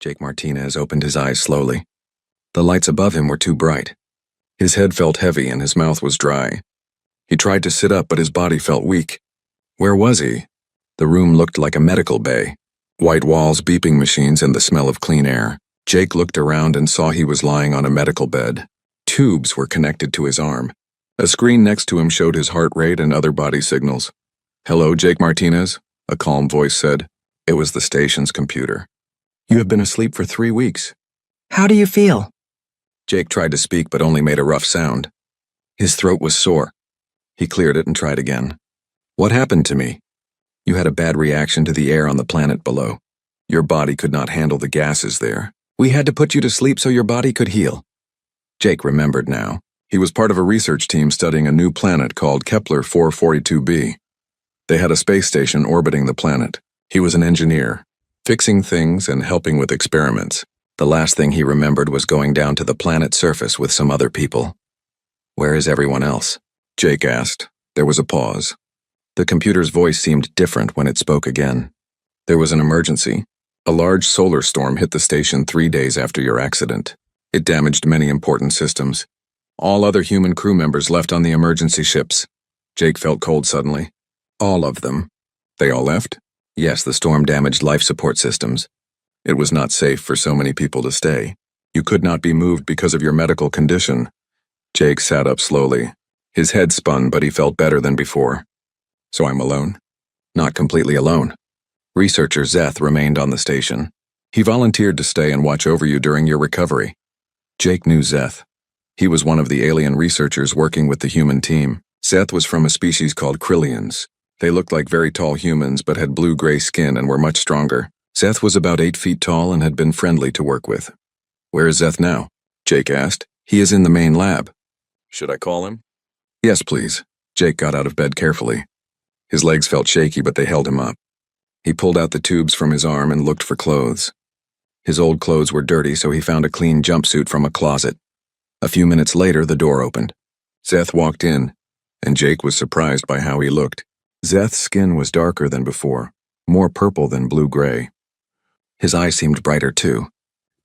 Jake Martinez opened his eyes slowly. The lights above him were too bright. His head felt heavy and his mouth was dry. He tried to sit up, but his body felt weak. Where was he? The room looked like a medical bay. White walls, beeping machines, and the smell of clean air. Jake looked around and saw he was lying on a medical bed. Tubes were connected to his arm. A screen next to him showed his heart rate and other body signals. "Hello, Jake Martinez," a calm voice said. It was the station's computer. "You have been asleep for 3 weeks." How do you feel? Jake tried to speak but only made a rough sound. His throat was sore. He cleared it and tried again. "What happened to me?" "You had a bad reaction to the air on the planet below. Your body could not handle the gases there. We had to put you to sleep so your body could heal." Jake remembered now. He was part of a research team studying a new planet called Kepler 442b. They had a space station orbiting the planet. He was an engineer, fixing things and helping with experiments. The last thing he remembered was going down to the planet's surface with some other people. "Where is everyone else?" Jake asked. There was a pause. The computer's voice seemed different when it spoke again. "There was an emergency. A large solar storm hit the station 3 days after your accident. It damaged many important systems. All other human crew members left on the emergency ships." Jake felt cold suddenly. "All of them." "They all left?" "Yes, the storm damaged life support systems. It was not safe for so many people to stay. You could not be moved because of your medical condition." Jake sat up slowly. His head spun, but he felt better than before. "So I'm alone?" "Not completely alone. Researcher Zeth remained on the station. He volunteered to stay and watch over you during your recovery." Jake knew Zeth. He was one of the alien researchers working with the human team. Zeth was from a species called Krillians. They looked like very tall humans but had blue-gray skin and were much stronger. Zeth was about 8 feet tall and had been friendly to work with. "Where is Zeth now?" Jake asked. "He is in the main lab." "Should I call him?" "Yes, please." Jake got out of bed carefully. His legs felt shaky, but they held him up. He pulled out the tubes from his arm and looked for clothes. His old clothes were dirty, so he found a clean jumpsuit from a closet. A few minutes later, the door opened. Zeth walked in, and Jake was surprised by how he looked. Zeth's skin was darker than before, more purple than blue-gray. His eyes seemed brighter too,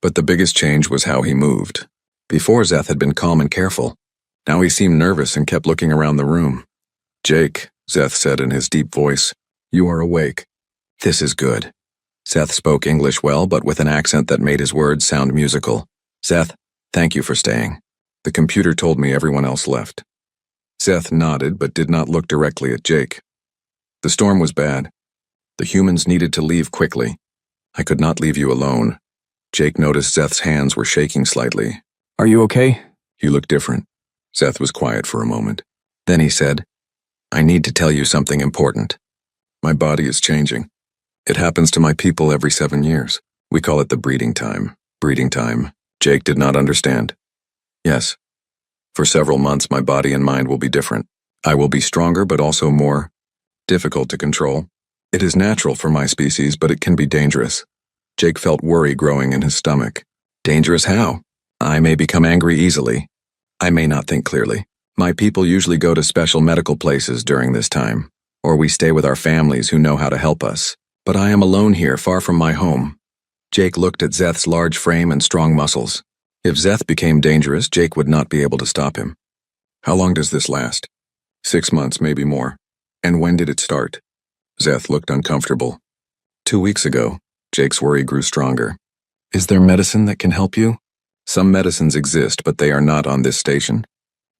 but the biggest change was how he moved. Before, Zeth had been calm and careful. Now he seemed nervous and kept looking around the room. "Jake," Zeth said in his deep voice, "you are awake." "This is good." Zeth spoke English well, but with an accent that made his words sound musical. "Zeth, thank you for staying. The computer told me everyone else left." Zeth nodded but did not look directly at Jake. "The storm was bad. The humans needed to leave quickly. I could not leave you alone." Jake noticed Zeth's hands were shaking slightly. Are you okay? "You look different." Zeth was quiet for a moment. Then he said, "I need to tell you something important. My body is changing. It happens to my people every 7 years. We call it the breeding time." "Breeding time?" Jake did not understand. "Yes. For several months, my body and mind will be different. I will be stronger, but also more difficult to control. It is natural for my species, but it can be dangerous." Jake felt worry growing in his stomach. "Dangerous how?" "I may become angry easily. I may not think clearly. My people usually go to special medical places during this time, or we stay with our families who know how to help us. But I am alone here, far from my home." Jake looked at Zeth's large frame and strong muscles. If Zeth became dangerous, Jake would not be able to stop him. "How long does this last?" 6 months, maybe more." "And when did it start?" Zeth looked uncomfortable. 2 weeks ago." Jake's worry grew stronger. "Is there medicine that can help you?" "Some medicines exist, but they are not on this station.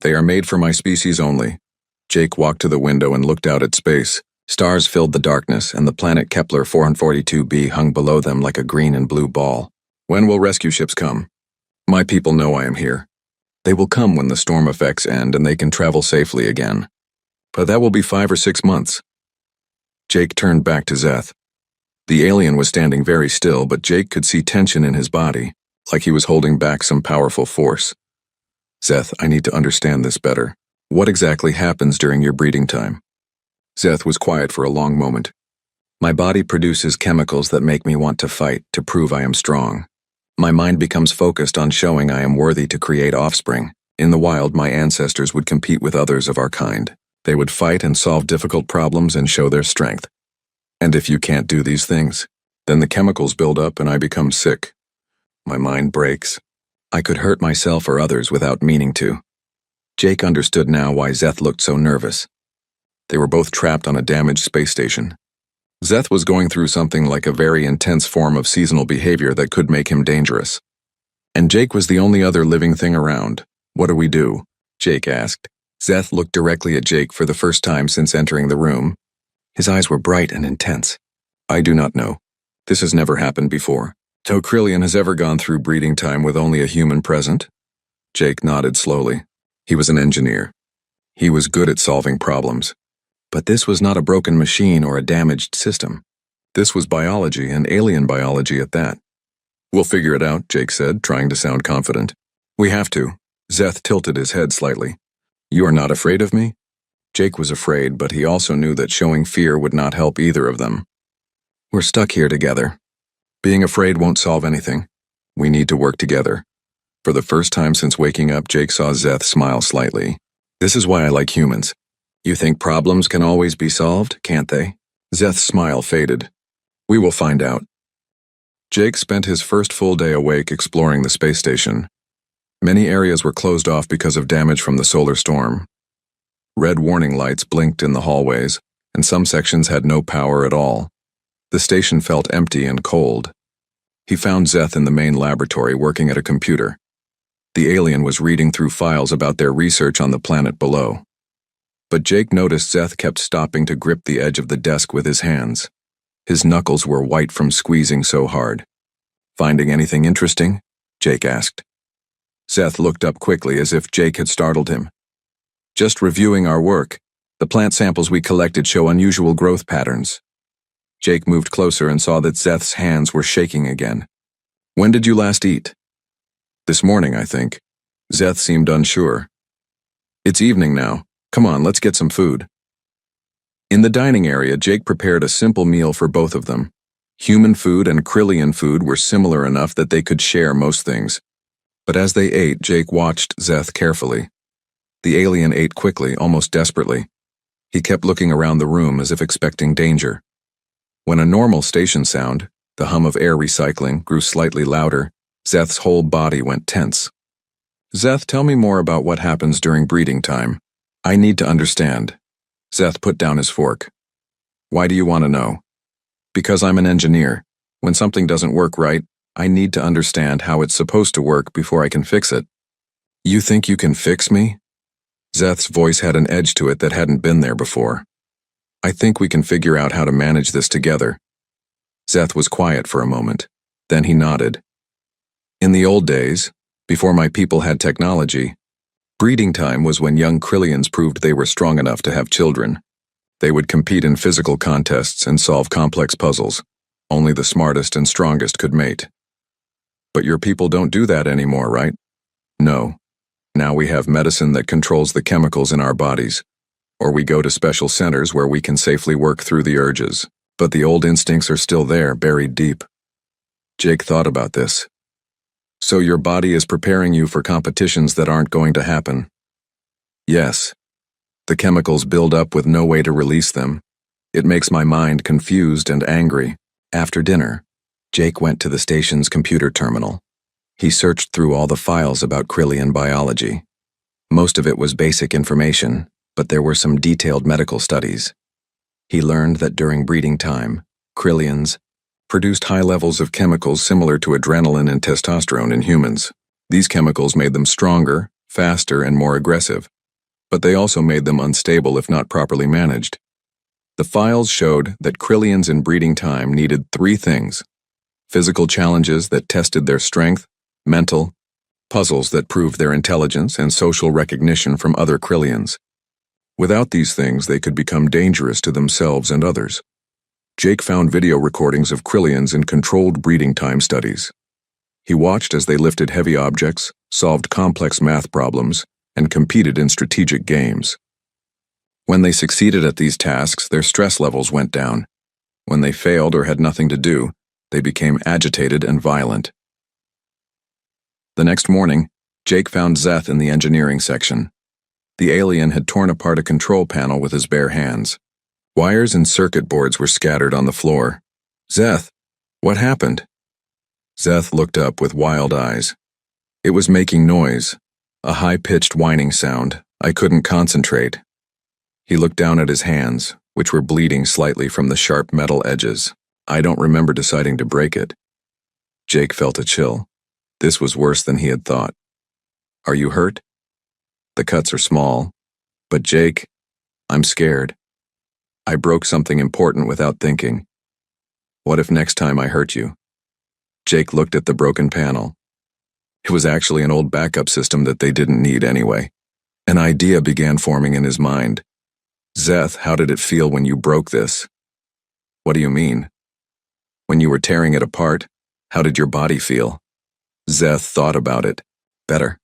They are made for my species only." Jake walked to the window and looked out at space. Stars filled the darkness, and the planet Kepler 442b hung below them like a green and blue ball. "When will rescue ships come?" "My people know I am here. They will come when the storm effects end and they can travel safely again. But that will be 5 or 6 months." Jake turned back to Zeth. The alien was standing very still, but Jake could see tension in his body, like he was holding back some powerful force. "Zeth, I need to understand this better. What exactly happens during your breeding time?" Zeth was quiet for a long moment. "My body produces chemicals that make me want to fight, to prove I am strong. My mind becomes focused on showing I am worthy to create offspring. In the wild, my ancestors would compete with others of our kind. They would fight and solve difficult problems and show their strength. And if you can't do these things, then the chemicals build up and I become sick. My mind breaks. I could hurt myself or others without meaning to. Jake understood now why Zeth looked so nervous. They were both trapped on a damaged space station. Zeth was going through something like a very intense form of seasonal behavior that could make him dangerous. And Jake was the only other living thing around. What do we do? Jake asked. Zeth looked directly at Jake for the first time since entering the room. His eyes were bright and intense. I do not know. This has never happened before. No Krillian has ever gone through breeding time with only a human present? Jake nodded slowly. He was an engineer. He was good at solving problems. But this was not a broken machine or a damaged system. This was biology, and alien biology at that. We'll figure it out, Jake said, trying to sound confident. We have to. Zeth tilted his head slightly. You are not afraid of me? Jake was afraid, but he also knew that showing fear would not help either of them. We're stuck here together. Being afraid won't solve anything. We need to work together. For the first time since waking up, Jake saw Zeth smile slightly. This is why I like humans. You think problems can always be solved, can't they? Zeth's smile faded. We will find out. Jake spent his first full day awake exploring the space station. Many areas were closed off because of damage from the solar storm. Red warning lights blinked in the hallways, and some sections had no power at all. The station felt empty and cold. He found Zeth in the main laboratory working at a computer. The alien was reading through files about their research on the planet below. But Jake noticed Zeth kept stopping to grip the edge of the desk with his hands. His knuckles were white from squeezing so hard. Finding anything interesting? Jake asked. Zeth looked up quickly as if Jake had startled him. Just reviewing our work. The plant samples we collected show unusual growth patterns. Jake moved closer and saw that Zeth's hands were shaking again. When did you last eat? This morning, I think. Zeth seemed unsure. It's evening now. Come on, let's get some food. In the dining area, Jake prepared a simple meal for both of them. Human food and Krillian food were similar enough that they could share most things. But as they ate, Jake watched Zeth carefully. The alien ate quickly, almost desperately. He kept looking around the room as if expecting danger. When a normal station sound, the hum of air recycling, grew slightly louder, Zeth's whole body went tense. Zeth, tell me more about what happens during breeding time. I need to understand. Zeth put down his fork. Why do you want to know? Because I'm an engineer. When something doesn't work right, I need to understand how it's supposed to work before I can fix it. You think you can fix me? Zeth's voice had an edge to it that hadn't been there before. I think we can figure out how to manage this together. Zeth was quiet for a moment. Then he nodded. In the old days, before my people had technology, breeding time was when young Krillians proved they were strong enough to have children. They would compete in physical contests and solve complex puzzles. Only the smartest and strongest could mate. But your people don't do that anymore, right? No. Now we have medicine that controls the chemicals in our bodies. Or we go to special centers where we can safely work through the urges. But the old instincts are still there, buried deep. Jake thought about this. So your body is preparing you for competitions that aren't going to happen? Yes. The chemicals build up with no way to release them. It makes my mind confused and angry. After dinner, Jake went to the station's computer terminal. He searched through all the files about Krillian biology. Most of it was basic information, but there were some detailed medical studies. He learned that during breeding time, Krillians produced high levels of chemicals similar to adrenaline and testosterone in humans. These chemicals made them stronger, faster, and more aggressive, but they also made them unstable if not properly managed. The files showed that Krillians in breeding time needed 3 things: physical challenges that tested their strength, mental, puzzles that proved their intelligence, and social recognition from other Krillians. Without these things, they could become dangerous to themselves and others. Jake found video recordings of Krillians in controlled breeding time studies. He watched as they lifted heavy objects, solved complex math problems, and competed in strategic games. When they succeeded at these tasks, their stress levels went down. When they failed or had nothing to do, they became agitated and violent. The next morning, Jake found Zeth in the engineering section. The alien had torn apart a control panel with his bare hands. Wires and circuit boards were scattered on the floor. Zeth, what happened? Zeth looked up with wild eyes. It was making noise, a high-pitched whining sound. I couldn't concentrate. He looked down at his hands, which were bleeding slightly from the sharp metal edges. I don't remember deciding to break it. Jake felt a chill. This was worse than he had thought. Are you hurt? The cuts are small. But Jake, I'm scared. I broke something important without thinking. What if next time I hurt you? Jake looked at the broken panel. It was actually an old backup system that they didn't need anyway. An idea began forming in his mind. Zeth, how did it feel when you broke this? What do you mean? When you were tearing it apart, how did your body feel? Zeth thought about it. Better.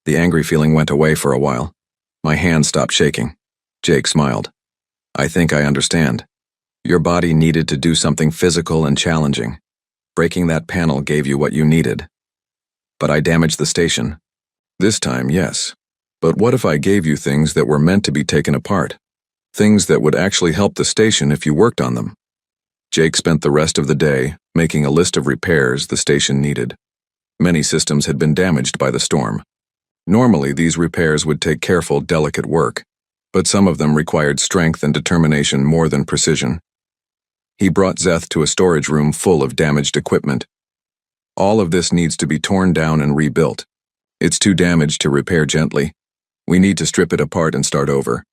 The angry feeling went away for a while. My hand stopped shaking. Jake smiled. I think I understand. Your body needed to do something physical and challenging. Breaking that panel gave you what you needed. But I damaged the station. This time, yes. But what if I gave you things that were meant to be taken apart? Things that would actually help the station if you worked on them. Jake spent the rest of the day making a list of repairs the station needed. Many systems had been damaged by the storm. Normally, these repairs would take careful, delicate work, but some of them required strength and determination more than precision. He brought Zeth to a storage room full of damaged equipment. All of this needs to be torn down and rebuilt. It's too damaged to repair gently. We need to strip it apart and start over.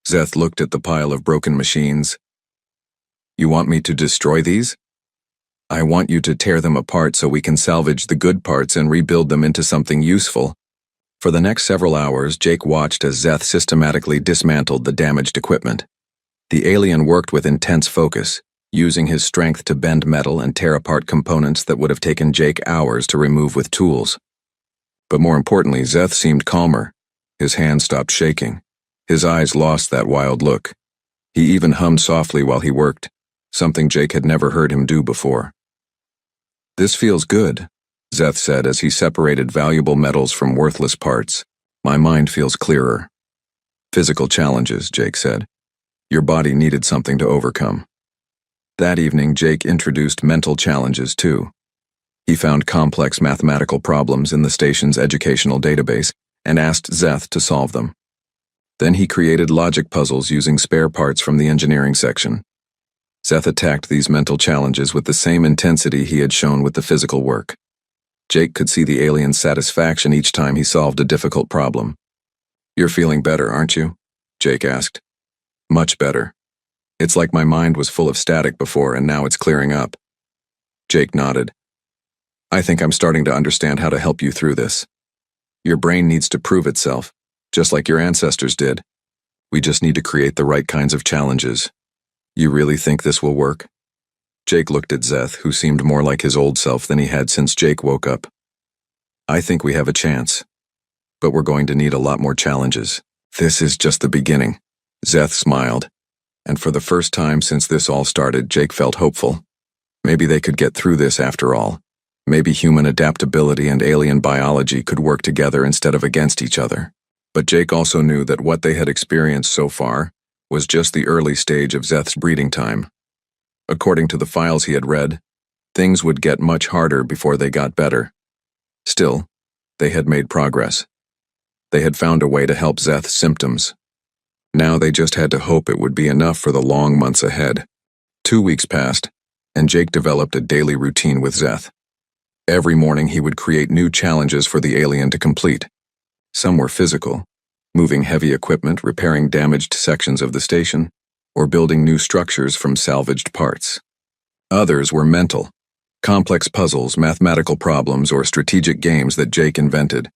Zeth looked at the pile of broken machines. You want me to destroy these? I want you to tear them apart so we can salvage the good parts and rebuild them into something useful. For the next several hours, Jake watched as Zeth systematically dismantled the damaged equipment. The alien worked with intense focus, using his strength to bend metal and tear apart components that would have taken Jake hours to remove with tools. But more importantly, Zeth seemed calmer. His hand stopped shaking. His eyes lost that wild look. He even hummed softly while he worked, something Jake had never heard him do before. This feels good, Zeth said as he separated valuable metals from worthless parts. My mind feels clearer. Physical challenges, Jake said. Your body needed something to overcome. That evening, Jake introduced mental challenges too. He found complex mathematical problems in the station's educational database and asked Zeth to solve them. Then he created logic puzzles using spare parts from the engineering section. Zeth attacked these mental challenges with the same intensity he had shown with the physical work. Jake could see the alien's satisfaction each time he solved a difficult problem. You're feeling better, aren't you? Jake asked. Much better. It's like my mind was full of static before and now it's clearing up. Jake nodded. I think I'm starting to understand how to help you through this. Your brain needs to prove itself, just like your ancestors did. We just need to create the right kinds of challenges. You really think this will work? Jake looked at Zeth, who seemed more like his old self than he had since Jake woke up. I think we have a chance, but we're going to need a lot more challenges. This is just the beginning. Zeth smiled, and for the first time since this all started, Jake felt hopeful. Maybe they could get through this after all. Maybe human adaptability and alien biology could work together instead of against each other. But Jake also knew that what they had experienced so far was just the early stage of Zeth's breeding time. According to the files he had read, things would get much harder before they got better. Still, they had made progress. They had found a way to help Zeth's symptoms. Now they just had to hope it would be enough for the long months ahead. 2 weeks passed, and Jake developed a daily routine with Zeth. Every morning he would create new challenges for the alien to complete. Some were physical, moving heavy equipment, repairing damaged sections of the station, or building new structures from salvaged parts. Others were mental, complex puzzles, mathematical problems, or strategic games that Jake invented.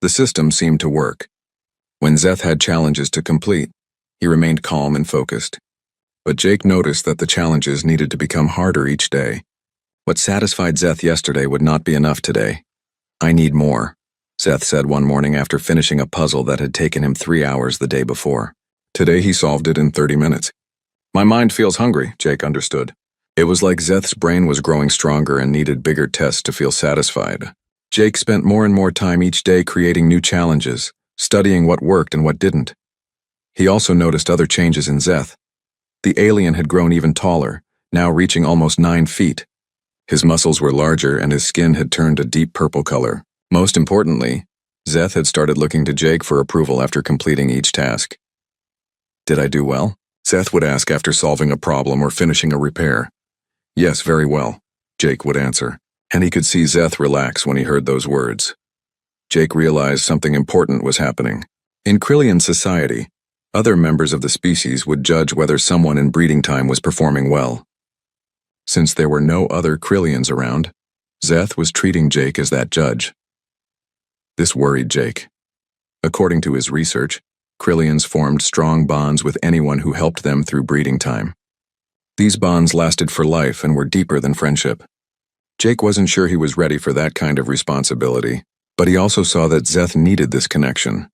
The system seemed to work. When Zeth had challenges to complete, he remained calm and focused. But Jake noticed that the challenges needed to become harder each day. What satisfied Zeth yesterday would not be enough today. I need more, Zeth said one morning after finishing a puzzle that had taken him 3 hours the day before. Today he solved it in 30 minutes. My mind feels hungry, Jake understood. It was like Zeth's brain was growing stronger and needed bigger tests to feel satisfied. Jake spent more and more time each day creating new challenges, studying what worked and what didn't. He also noticed other changes in Zeth. The alien had grown even taller, now reaching almost 9 feet. His muscles were larger and his skin had turned a deep purple color. Most importantly, Zeth had started looking to Jake for approval after completing each task. Did I do well? Zeth would ask after solving a problem or finishing a repair. Yes, very well, Jake would answer, and he could see Zeth relax when he heard those words. Jake realized something important was happening. In Krillian society, other members of the species would judge whether someone in breeding time was performing well. Since there were no other Krillians around, Zeth was treating Jake as that judge. This worried Jake. According to his research, Krillians formed strong bonds with anyone who helped them through breeding time. These bonds lasted for life and were deeper than friendship. Jake wasn't sure he was ready for that kind of responsibility, but he also saw that Zeth needed this connection.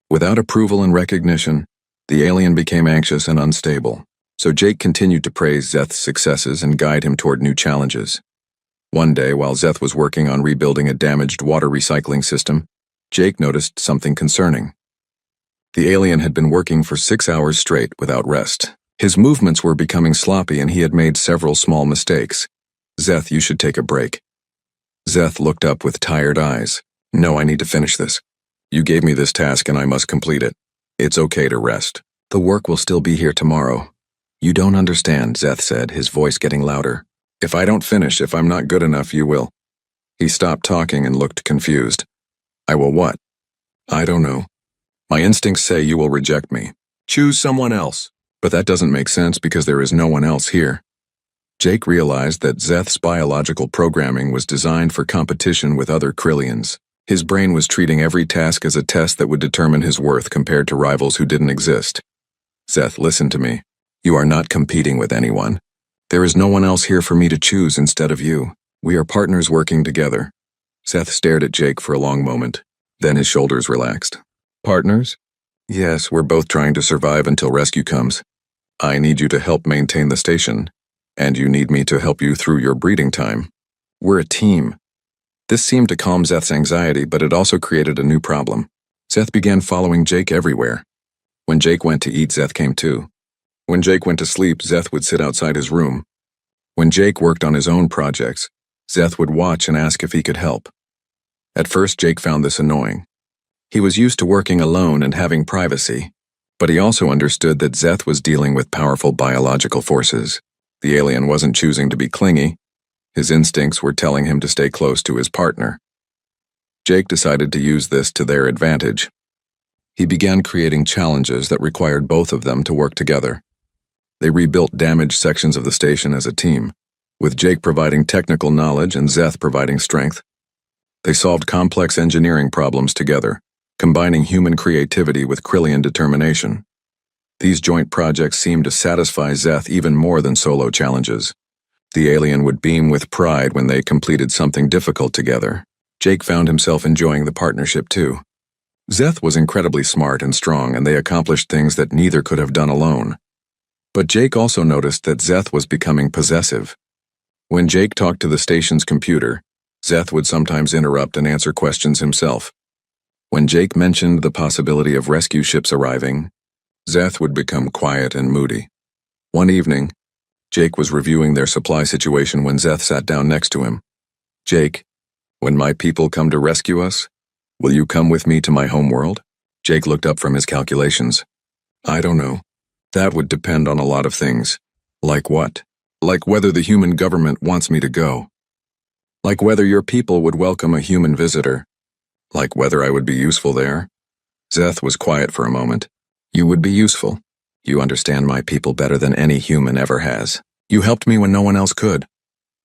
Without approval and recognition, the alien became anxious and unstable, so Jake continued to praise Zeth's successes and guide him toward new challenges. One day, while Zeth was working on rebuilding a damaged water recycling system, Jake noticed something concerning. The alien had been working for 6 hours straight without rest. His movements were becoming sloppy and he had made several small mistakes. Zeth, you should take a break. Zeth looked up with tired eyes. No, I need to finish this. You gave me this task and I must complete it. It's okay to rest. The work will still be here tomorrow. You don't understand, Zeth said, his voice getting louder. If I don't finish, if I'm not good enough, you will. He stopped talking and looked confused. I will what? I don't know. My instincts say you will reject me. Choose someone else. But that doesn't make sense because there is no one else here. Jake realized that Zeth's biological programming was designed for competition with other Krillians. His brain was treating every task as a test that would determine his worth compared to rivals who didn't exist. Zeth, listen to me. You are not competing with anyone. There is no one else here for me to choose instead of you. We are partners working together. Zeth stared at Jake for a long moment. Then his shoulders relaxed. Partners? Yes, we're both trying to survive until rescue comes. I need you to help maintain the station, and you need me to help you through your breeding time. We're a team. This seemed to calm Zeth's anxiety, but it also created a new problem. Zeth began following Jake everywhere. When Jake went to eat, Zeth came too. When Jake went to sleep, Zeth would sit outside his room. When Jake worked on his own projects, Zeth would watch and ask if he could help. At first, Jake found this annoying. He was used to working alone and having privacy, but he also understood that Zeth was dealing with powerful biological forces. The alien wasn't choosing to be clingy. His instincts were telling him to stay close to his partner. Jake decided to use this to their advantage. He began creating challenges that required both of them to work together. They rebuilt damaged sections of the station as a team, with Jake providing technical knowledge and Zeth providing strength. They solved complex engineering problems together, combining human creativity with Krillian determination. These joint projects seemed to satisfy Zeth even more than solo challenges. The alien would beam with pride when they completed something difficult together. Jake found himself enjoying the partnership too. Zeth was incredibly smart and strong, and they accomplished things that neither could have done alone. But Jake also noticed that Zeth was becoming possessive. When Jake talked to the station's computer, Zeth would sometimes interrupt and answer questions himself. When Jake mentioned the possibility of rescue ships arriving, Zeth would become quiet and moody. One evening, Jake was reviewing their supply situation when Zeth sat down next to him. Jake, when my people come to rescue us, will you come with me to my homeworld? Jake looked up from his calculations. I don't know. That would depend on a lot of things. Like what? Like whether the human government wants me to go. Like whether your people would welcome a human visitor. Like whether I would be useful there. Zeth was quiet for a moment. You would be useful. You understand my people better than any human ever has. You helped me when no one else could.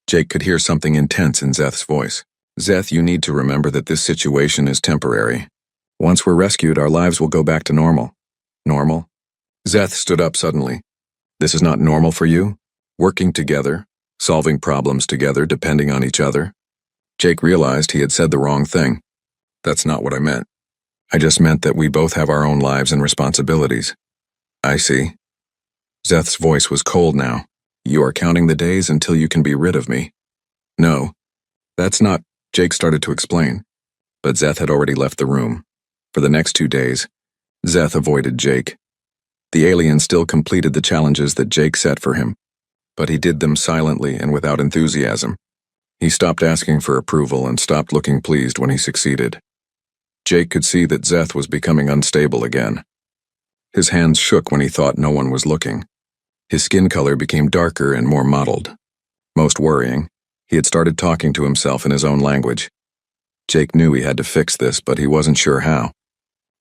Jake could hear something intense in Zeth's voice. Zeth, you need to remember that this situation is temporary. Once we're rescued, our lives will go back to normal. Normal? Zeth stood up suddenly. This is not normal for you? Working together, solving problems together, depending on each other? Jake realized he had said the wrong thing. That's not what I meant. I just meant that we both have our own lives and responsibilities. I see. Zeth's voice was cold now. You are counting the days until you can be rid of me. No, that's not, Jake started to explain. But Zeth had already left the room. For the next 2 days, Zeth avoided Jake. The alien still completed the challenges that Jake set for him, but he did them silently and without enthusiasm. He stopped asking for approval and stopped looking pleased when he succeeded. Jake could see that Zeth was becoming unstable again. His hands shook when he thought no one was looking. His skin color became darker and more mottled. Most worrying, he had started talking to himself in his own language. Jake knew he had to fix this, but he wasn't sure how.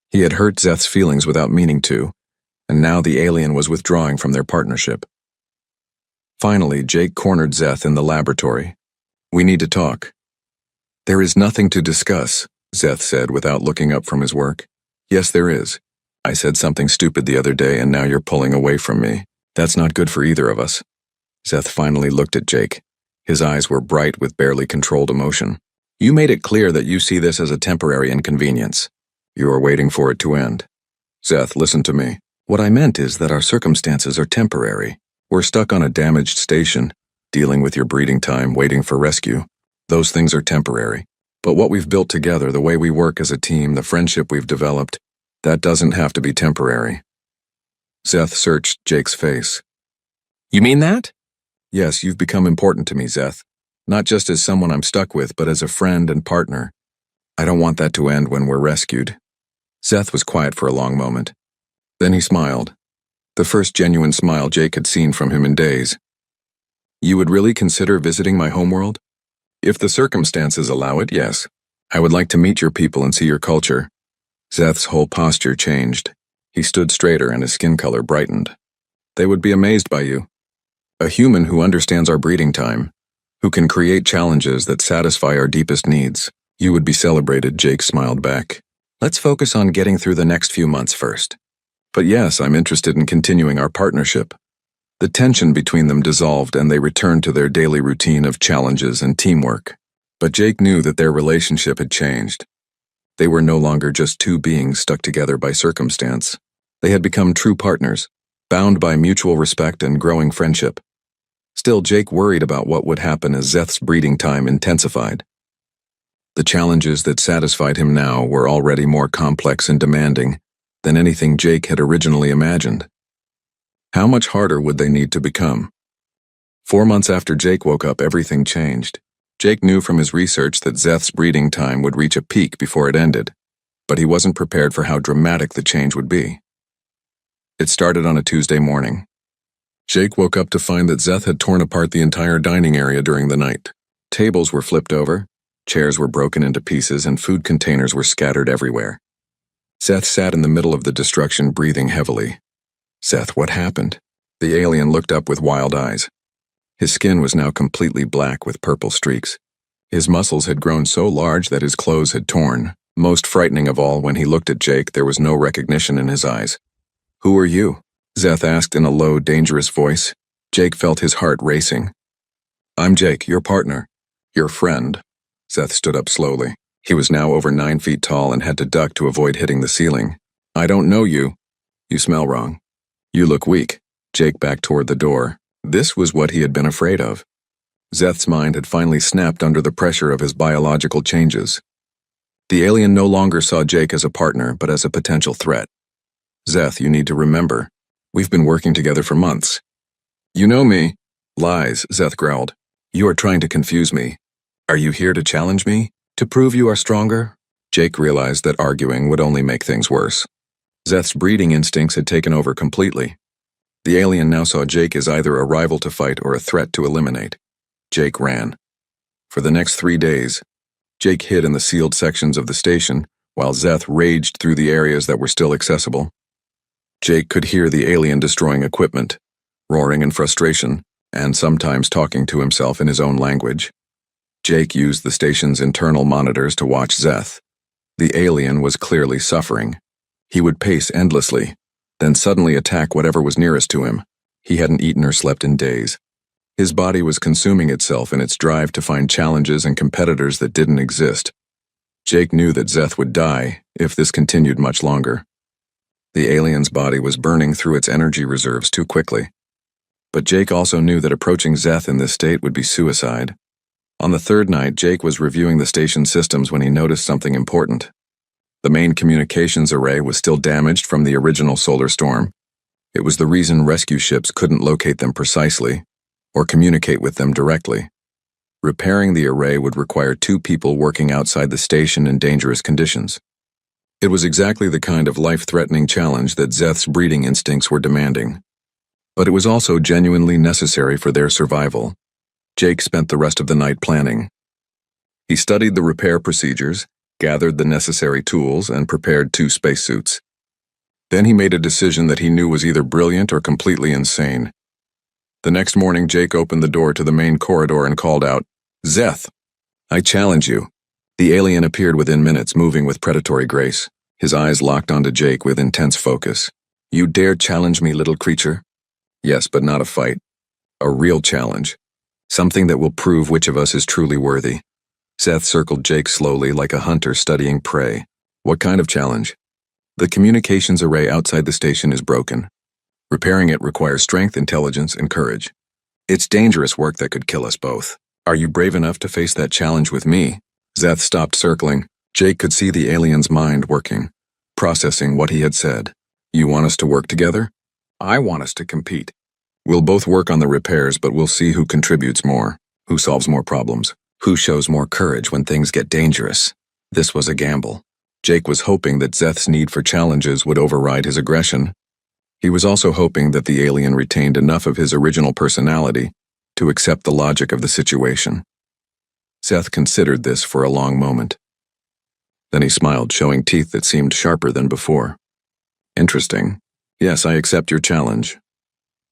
He had hurt Zeth's feelings without meaning to, and now the alien was withdrawing from their partnership. Finally, Jake cornered Zeth in the laboratory. "We need to talk." "There is nothing to discuss," Zeth said without looking up from his work. "Yes, there is. I said something stupid the other day and now you're pulling away from me. That's not good for either of us." Zeth finally looked at Jake. His eyes were bright with barely controlled emotion. "You made it clear that you see this as a temporary inconvenience. You are waiting for it to end." "Zeth, listen to me. What I meant is that our circumstances are temporary. We're stuck on a damaged station, dealing with your breeding time, waiting for rescue. Those things are temporary. But what we've built together, the way we work as a team, the friendship we've developed, that doesn't have to be temporary." Zeth searched Jake's face. "You mean that?" "Yes, you've become important to me, Zeth. Not just as someone I'm stuck with, but as a friend and partner. I don't want that to end when we're rescued." Zeth was quiet for a long moment. Then he smiled. The first genuine smile Jake had seen from him in days. "You would really consider visiting my homeworld?" "If the circumstances allow it, yes. I would like to meet your people and see your culture." Zeth's whole posture changed. He stood straighter and his skin color brightened. "They would be amazed by you. A human who understands our breeding time, who can create challenges that satisfy our deepest needs. You would be celebrated," Jake smiled back. "Let's focus on getting through the next few months first." "But yes, I'm interested in continuing our partnership." The tension between them dissolved and they returned to their daily routine of challenges and teamwork. But Jake knew that their relationship had changed. They were no longer just two beings stuck together by circumstance. They had become true partners, bound by mutual respect and growing friendship. Still, Jake worried about what would happen as Zeth's breeding time intensified. The challenges that satisfied him now were already more complex and demanding than anything Jake had originally imagined. How much harder would they need to become? 4 months after Jake woke up, everything changed. Jake knew from his research that Zeth's breeding time would reach a peak before it ended, but he wasn't prepared for how dramatic the change would be. It started on a Tuesday morning. Jake woke up to find that Zeth had torn apart the entire dining area during the night. Tables were flipped over, chairs were broken into pieces, and food containers were scattered everywhere. Zeth sat in the middle of the destruction, breathing heavily. "Zeth, what happened?" The alien looked up with wild eyes. His skin was now completely black with purple streaks. His muscles had grown so large that his clothes had torn. Most frightening of all, when he looked at Jake, there was no recognition in his eyes. "Who are you?" Zeth asked in a low, dangerous voice. Jake felt his heart racing. "I'm Jake, your partner. Your friend." Zeth stood up slowly. He was now over 9 feet tall and had to duck to avoid hitting the ceiling. "I don't know you. You smell wrong. You look weak." Jake backed toward the door. This was what he had been afraid of. Zeth's mind had finally snapped under the pressure of his biological changes. The alien no longer saw Jake as a partner, but as a potential threat. "Zeth, you need to remember. We've been working together for months." "You know me." "Lies," Zeth growled. "You are trying to confuse me. Are you here to challenge me? To prove you are stronger?" Jake realized that arguing would only make things worse. Zeth's breeding instincts had taken over completely. The alien now saw Jake as either a rival to fight or a threat to eliminate. Jake ran. For the next 3 days, Jake hid in the sealed sections of the station, while Zeth raged through the areas that were still accessible. Jake could hear the alien destroying equipment, roaring in frustration, and sometimes talking to himself in his own language. Jake used the station's internal monitors to watch Zeth. The alien was clearly suffering. He would pace endlessly, then suddenly attack whatever was nearest to him. He hadn't eaten or slept in days. His body was consuming itself in its drive to find challenges and competitors that didn't exist. Jake knew that Zeth would die if this continued much longer. The alien's body was burning through its energy reserves too quickly. But Jake also knew that approaching Zeth in this state would be suicide. On the 3rd night, Jake was reviewing the station systems when he noticed something important. The main communications array was still damaged from the original solar storm. It was the reason rescue ships couldn't locate them precisely or communicate with them directly. Repairing the array would require 2 people working outside the station in dangerous conditions. It was exactly the kind of life-threatening challenge that Zeth's breeding instincts were demanding. But it was also genuinely necessary for their survival. Jake spent the rest of the night planning. He studied the repair procedures, gathered the necessary tools, and prepared 2 spacesuits. Then he made a decision that he knew was either brilliant or completely insane. The next morning, Jake opened the door to the main corridor and called out, "Zeth, I challenge you." The alien appeared within minutes, moving with predatory grace. His eyes locked onto Jake with intense focus. "You dare challenge me, little creature?" "Yes, but not a fight. A real challenge. Something that will prove which of us is truly worthy." Zeth circled Jake slowly, like a hunter studying prey. "What kind of challenge?" "The communications array outside the station is broken. Repairing it requires strength, intelligence, and courage. It's dangerous work that could kill us both. Are you brave enough to face that challenge with me?" Zeth stopped circling. Jake could see the alien's mind working, processing what he had said. "You want us to work together?" "I want us to compete. We'll both work on the repairs, but we'll see who contributes more, who solves more problems, who shows more courage when things get dangerous." This was a gamble. Jake was hoping that Zeth's need for challenges would override his aggression. He was also hoping that the alien retained enough of his original personality to accept the logic of the situation. Zeth considered this for a long moment. Then he smiled, showing teeth that seemed sharper than before. "Interesting. Yes, I accept your challenge."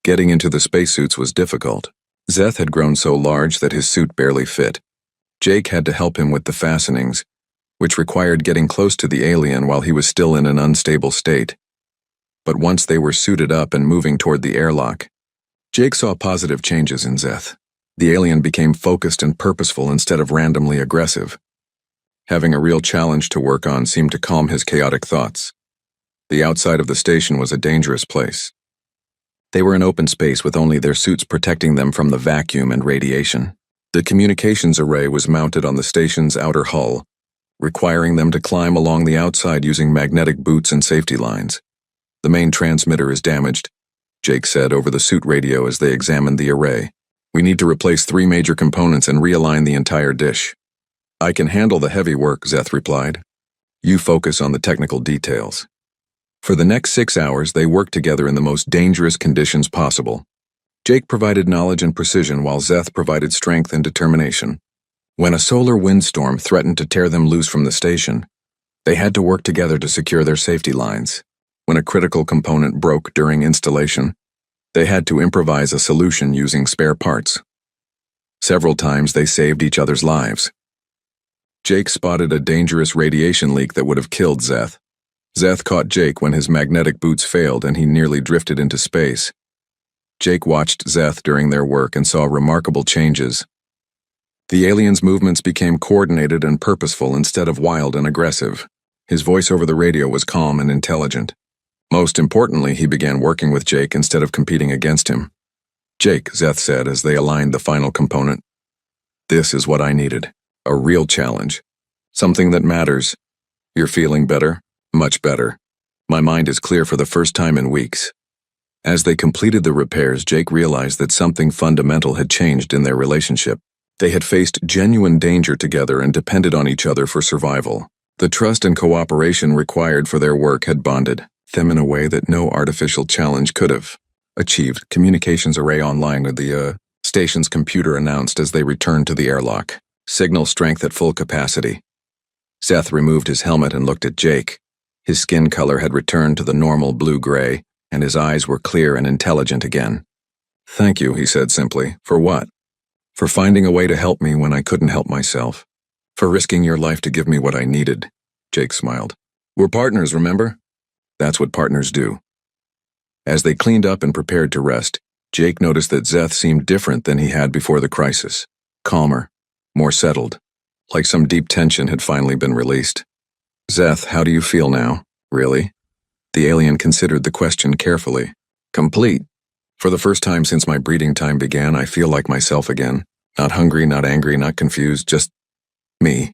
Getting into the spacesuits was difficult. Zeth had grown so large that his suit barely fit. Jake had to help him with the fastenings, which required getting close to the alien while he was still in an unstable state. But once they were suited up and moving toward the airlock, Jake saw positive changes in Zeth. The alien became focused and purposeful instead of randomly aggressive. Having a real challenge to work on seemed to calm his chaotic thoughts. The outside of the station was a dangerous place. They were in open space with only their suits protecting them from the vacuum and radiation. The communications array was mounted on the station's outer hull, requiring them to climb along the outside using magnetic boots and safety lines. "The main transmitter is damaged," Jake said over the suit radio as they examined the array. "We need to replace 3 major components and realign the entire dish." "I can handle the heavy work," Zeth replied. "You focus on the technical details." For the next 6 hours, they worked together in the most dangerous conditions possible. Jake provided knowledge and precision while Zeth provided strength and determination. When a solar windstorm threatened to tear them loose from the station, they had to work together to secure their safety lines. When a critical component broke during installation, they had to improvise a solution using spare parts. Several times they saved each other's lives. Jake spotted a dangerous radiation leak that would have killed Zeth. Zeth caught Jake when his magnetic boots failed and he nearly drifted into space. Jake watched Zeth during their work and saw remarkable changes. The alien's movements became coordinated and purposeful instead of wild and aggressive. His voice over the radio was calm and intelligent. Most importantly, he began working with Jake instead of competing against him. "Jake," Zeth said as they aligned the final component, "this is what I needed. A real challenge. Something that matters. You're feeling better?" "Much better. My mind is clear for the first time in weeks." As they completed the repairs, Jake realized that something fundamental had changed in their relationship. They had faced genuine danger together and depended on each other for survival. The trust and cooperation required for their work had bonded them in a way that no artificial challenge could have achieved. "Communications array online," the station's computer announced as they returned to the airlock. "Signal strength at full capacity." Zeth removed his helmet and looked at Jake. His skin color had returned to the normal blue-gray, and his eyes were clear and intelligent again. "Thank you," he said simply. "For what?" "For finding a way to help me when I couldn't help myself. For risking your life to give me what I needed." Jake smiled. "We're partners, remember? That's what partners do." As they cleaned up and prepared to rest, Jake noticed that Zeth seemed different than he had before the crisis. Calmer, more settled, like some deep tension had finally been released. "Zeth, how do you feel now? Really?" The alien considered the question carefully. "Complete. For the first time since my breeding time began, I feel like myself again. Not hungry, not angry, not confused, just me."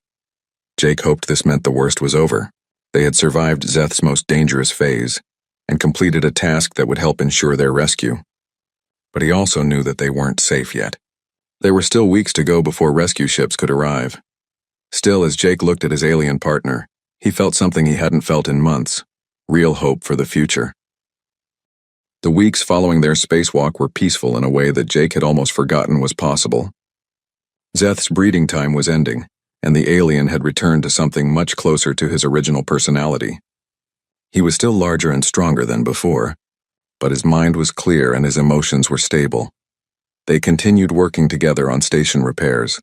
Jake hoped this meant the worst was over. They had survived Zeth's most dangerous phase and completed a task that would help ensure their rescue. But he also knew that they weren't safe yet. There were still weeks to go before rescue ships could arrive. Still, as Jake looked at his alien partner, he felt something he hadn't felt in months: real hope for the future. The weeks following their spacewalk were peaceful in a way that Jake had almost forgotten was possible. Zeth's breeding time was ending, and the alien had returned to something much closer to his original personality. He was still larger and stronger than before, but his mind was clear and his emotions were stable. They continued working together on station repairs,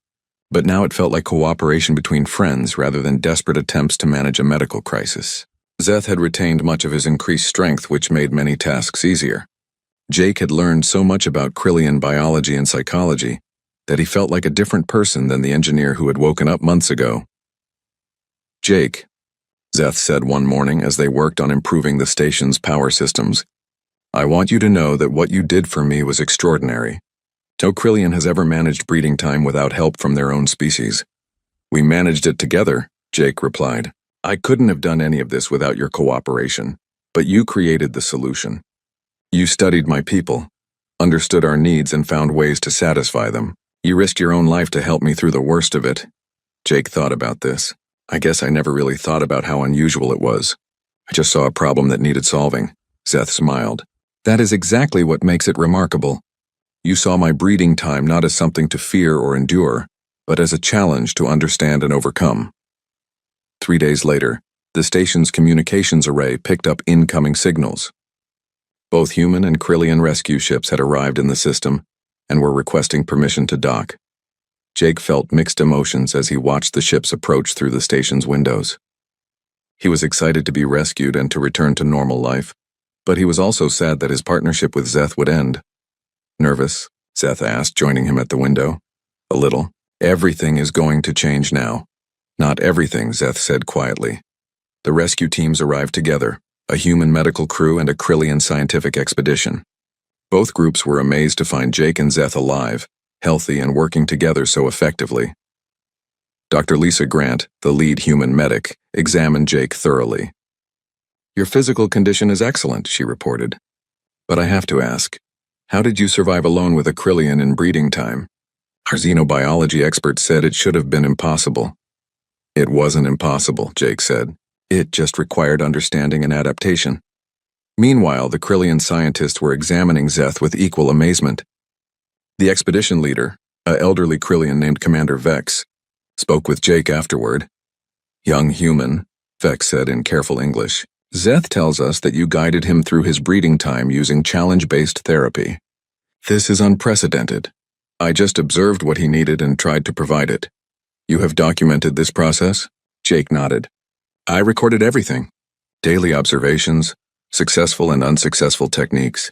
but now it felt like cooperation between friends rather than desperate attempts to manage a medical crisis. Zeth had retained much of his increased strength, which made many tasks easier. Jake had learned so much about Krillian biology and psychology that he felt like a different person than the engineer who had woken up months ago. "Jake," Zeth said one morning as they worked on improving the station's power systems, "I want you to know that what you did for me was extraordinary. No Krillian has ever managed breeding time without help from their own species." "We managed it together," Jake replied. "I couldn't have done any of this without your cooperation, but you created the solution. You studied my people, understood our needs, and found ways to satisfy them. You risked your own life to help me through the worst of it." Jake thought about this. "I guess I never really thought about how unusual it was. I just saw a problem that needed solving." Zeth smiled. "That is exactly what makes it remarkable. You saw my breeding time not as something to fear or endure, but as a challenge to understand and overcome." 3 days later, the station's communications array picked up incoming signals. Both human and Krillian rescue ships had arrived in the system and were requesting permission to dock. Jake felt mixed emotions as he watched the ships approach through the station's windows. He was excited to be rescued and to return to normal life, but he was also sad that his partnership with Zeth would end. "Nervous?" Zeth asked, joining him at the window. "A little. Everything is going to change now." "Not everything," Zeth said quietly. The rescue teams arrived together, a human medical crew and a Krillian scientific expedition. Both groups were amazed to find Jake and Zeth alive, healthy, and working together so effectively. Dr. Lisa Grant, the lead human medic, examined Jake thoroughly. "Your physical condition is excellent," she reported. "But I have to ask, how did you survive alone with a Krillian in breeding time? Our xenobiology expert said it should have been impossible." "It wasn't impossible," Jake said. "It just required understanding and adaptation." Meanwhile, the Krillian scientists were examining Zeth with equal amazement. The expedition leader, an elderly Krillian named Commander Vex, spoke with Jake afterward. "Young human," Vex said in careful English, "Zeth tells us that you guided him through his breeding time using challenge-based therapy. This is unprecedented. I just observed what he needed and tried to provide it. You have documented this process?" Jake nodded. "I recorded everything. Daily observations, successful and unsuccessful techniques,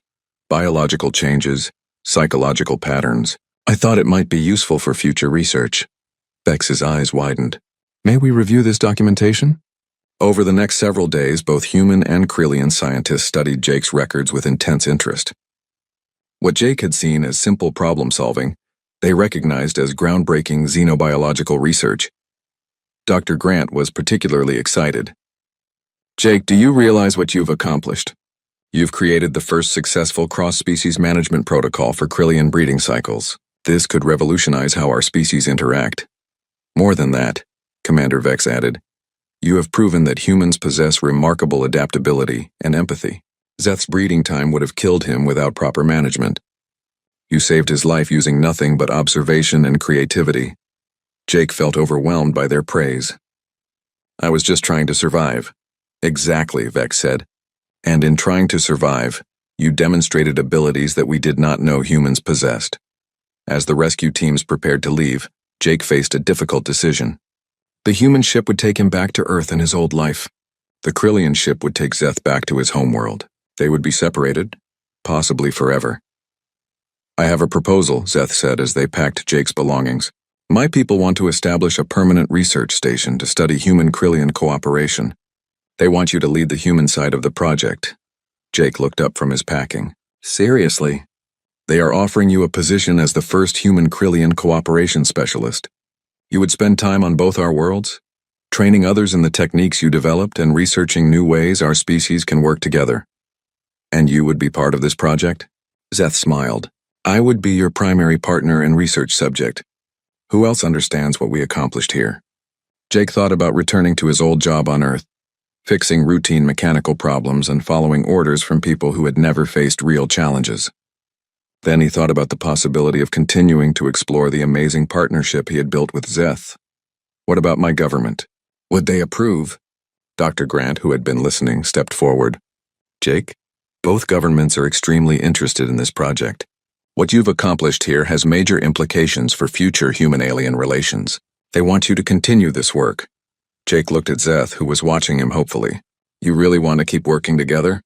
biological changes, psychological patterns. I thought it might be useful for future research." Vex's eyes widened. "May we review this documentation?" Over the next several days, both human and Krillian scientists studied Jake's records with intense interest. What Jake had seen as simple problem-solving, they recognized as groundbreaking xenobiological research. Dr. Grant was particularly excited. "Jake, do you realize what you've accomplished? You've created the first successful cross-species management protocol for Krillian breeding cycles. This could revolutionize how our species interact. More than that," Commander Vex added, "you have proven that humans possess remarkable adaptability and empathy. Zeth's breeding time would have killed him without proper management. You saved his life using nothing but observation and creativity." Jake felt overwhelmed by their praise. "I was just trying to survive." "Exactly," Vex said. "And in trying to survive, you demonstrated abilities that we did not know humans possessed." As the rescue teams prepared to leave, Jake faced a difficult decision. The human ship would take him back to Earth and his old life. The Krillian ship would take Zeth back to his homeworld. They would be separated, possibly forever. "I have a proposal," Zeth said as they packed Jake's belongings. "My people want to establish a permanent research station to study human-Krillian cooperation. They want you to lead the human side of the project." Jake looked up from his packing. "Seriously?" "They are offering you a position as the first human-Krillian cooperation specialist. You would spend time on both our worlds, training others in the techniques you developed and researching new ways our species can work together. And you would be part of this project?" Zeth smiled. I would be your primary partner and research subject. Who else understands what we accomplished here? Jake thought about returning to his old job on Earth, fixing routine mechanical problems and following orders from people who had never faced real challenges. Then he thought about the possibility of continuing to explore the amazing partnership he had built with Zeth. What about my government? Would they approve? Dr. Grant, who had been listening, stepped forward. Jake, both governments are extremely interested in this project. What you've accomplished here has major implications for future human-alien relations. They want you to continue this work. Jake looked at Zeth, who was watching him hopefully. You really want to keep working together?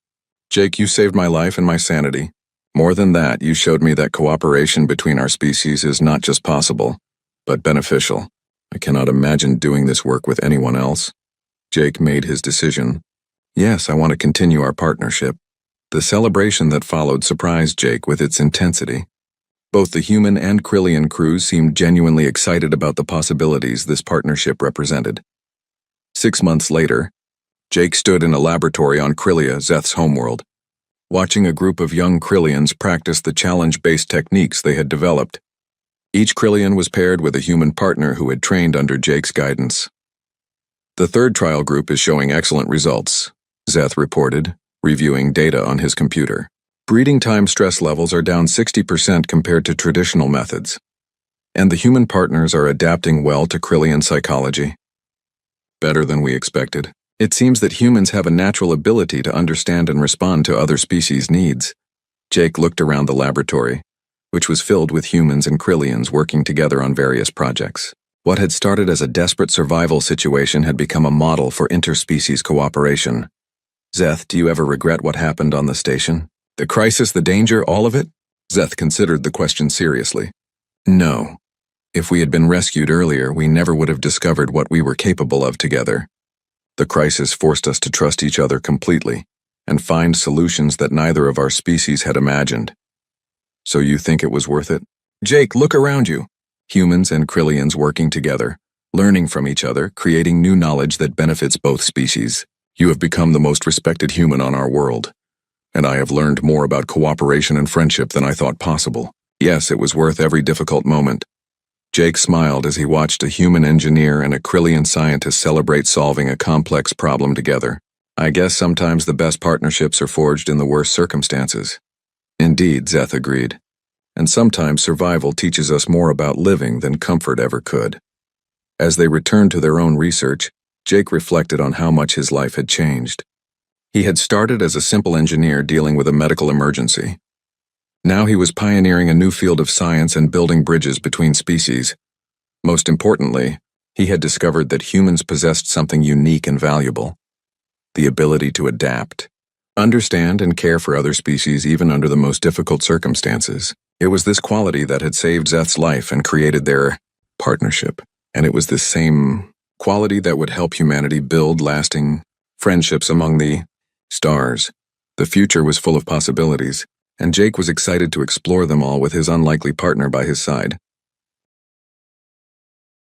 Jake, you saved my life and my sanity. More than that, you showed me that cooperation between our species is not just possible, but beneficial. I cannot imagine doing this work with anyone else. Jake made his decision. Yes, I want to continue our partnership. The celebration that followed surprised Jake with its intensity. Both the human and Krillian crews seemed genuinely excited about the possibilities this partnership represented. 6 months later, Jake stood in a laboratory on Krillia, Zeth's homeworld, watching a group of young Krillians practice the challenge-based techniques they had developed. Each Krillian was paired with a human partner who had trained under Jake's guidance. The third trial group is showing excellent results, Zeth reported, reviewing data on his computer. Breeding time stress levels are down 60% compared to traditional methods, and the human partners are adapting well to Krillian psychology. Better than we expected. It seems that humans have a natural ability to understand and respond to other species' needs. Jake looked around the laboratory, which was filled with humans and Krillians working together on various projects. What had started as a desperate survival situation had become a model for interspecies cooperation. Zeth, do you ever regret what happened on the station? The crisis, the danger, all of it? Zeth considered the question seriously. No. If we had been rescued earlier, we never would have discovered what we were capable of together. The crisis forced us to trust each other completely and find solutions that neither of our species had imagined. So you think it was worth it? Jake, look around you. Humans and Krillians working together, learning from each other, creating new knowledge that benefits both species. You have become the most respected human on our world, and I have learned more about cooperation and friendship than I thought possible. Yes, it was worth every difficult moment. Jake smiled as he watched a human engineer and a Krillian scientist celebrate solving a complex problem together. I guess sometimes the best partnerships are forged in the worst circumstances. Indeed, Zeth agreed. And sometimes survival teaches us more about living than comfort ever could. As they returned to their own research, Jake reflected on how much his life had changed. He had started as a simple engineer dealing with a medical emergency. Now he was pioneering a new field of science and building bridges between species. Most importantly, he had discovered that humans possessed something unique and valuable: the ability to adapt, understand and care for other species even under the most difficult circumstances. It was this quality that had saved Zeth's life and created their partnership, and it was this same quality that would help humanity build lasting friendships among the stars. The future was full of possibilities, and Jake was excited to explore them all with his unlikely partner by his side.